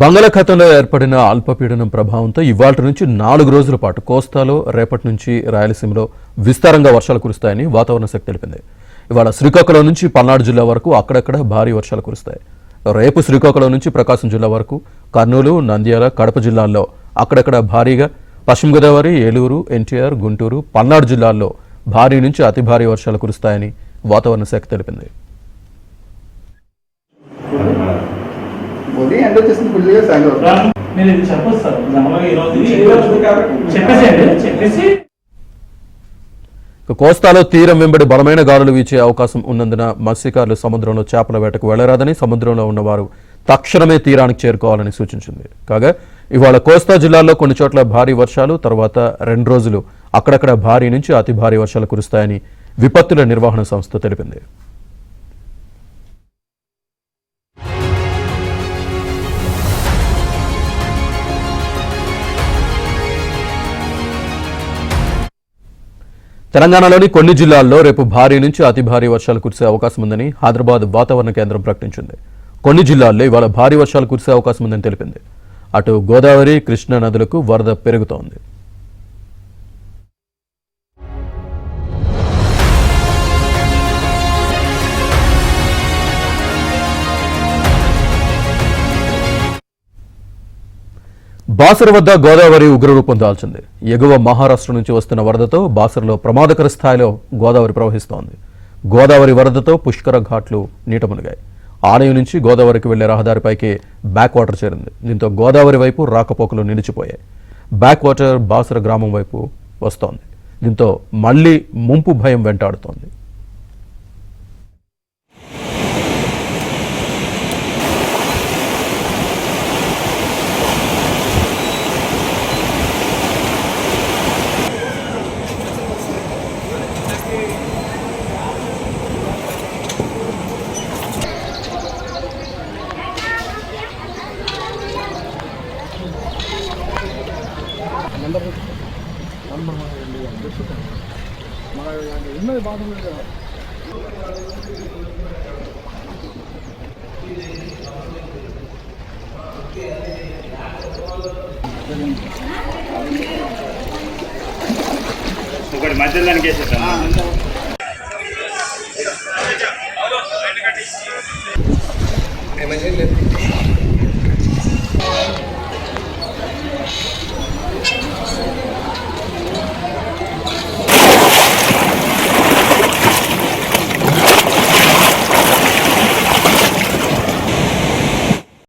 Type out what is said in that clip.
బంగాళాఖాతంలో ఏర్పడిన అల్పపీడనం ప్రభావంతో ఇవాళ నుంచి 4 రోజుల పాటు కోస్తాలో, రేపటి నుంచి రాయలసీమలో విస్తారంగా వర్షాలు కురుస్తాయని వాతావరణ శాఖ తెలిపింది. ఇవాళ శ్రీకాకుళం నుంచి పల్నాడు జిల్లా వరకు అక్కడక్కడ భారీ వర్షాలు కురుస్తాయి. రేపు శ్రీకాకుళం నుంచి ప్రకాశం జిల్లా వరకు, కర్నూలు, నంద్యాల, కడప జిల్లాల్లో అక్కడక్కడ భారీగా, పశ్చిమ గోదావరి, ఏలూరు, ఎన్టీఆర్, గుంటూరు, పల్నాడు జిల్లాల్లో భారీ నుంచి అతి భారీ వర్షాలు కురుస్తాయని వాతావరణ శాఖ తెలిపింది. కోస్తాలో తీరం వెంబడి బలమైన గాలులు వీచే అవకాశం ఉన్నందున మత్స్యకారులు సముద్రంలో చేపల వేటకు వెళ్లరాదని, సముద్రంలో ఉన్నవారు తక్షణమే తీరానికి చేరుకోవాలని సూచించింది. కాగా ఇవాళ కోస్తా జిల్లాల్లో కొన్ని చోట్ల భారీ వర్షాలు, తర్వాత 2 రోజులు అక్కడక్కడ భారీ నుంచి అతి భారీ వర్షాలు కురుస్తాయని విపత్తుల నిర్వహణ సంస్థ తెలిపింది. తెలంగాణలోని కొన్ని జిల్లాల్లో రేపు భారీ నుంచి అతి భారీ వర్షాలు కురిసే అవకాశం ఉందని హైదరాబాద్ వాతావరణ కేంద్రం ప్రకటించింది. కొన్ని జిల్లాల్లో ఇవాళ భారీ వర్షాలు కురిసే అవకాశం ఉందని తెలిపింది. అటు గోదావరి, కృష్ణా నదులకు వరద పెరుగుతోంది. బాసర వద్ద గోదావరి ఉగ్రరూపం దాల్చింది. ఎగువ మహారాష్ట్ర నుంచి వస్తున్న వరదతో బాసరలో ప్రమాదకర స్థాయిలో గోదావరి ప్రవహిస్తోంది. గోదావరి వరదతో పుష్కర ఘాట్లు నీట మునిగాయి. ఆలయం నుంచి గోదావరికి వెళ్లే రహదారిపైకి బ్యాక్ వాటర్ చేరింది. దీంతో గోదావరి వైపు రాకపోకలు నిలిచిపోయాయి. బ్యాక్ వాటర్ బాసర గ్రామం వైపు వస్తోంది. దీంతో మళ్లీ ముంపు భయం వెంటాడుతోంది. ఒకటి మధ్యలో వేసేసాను.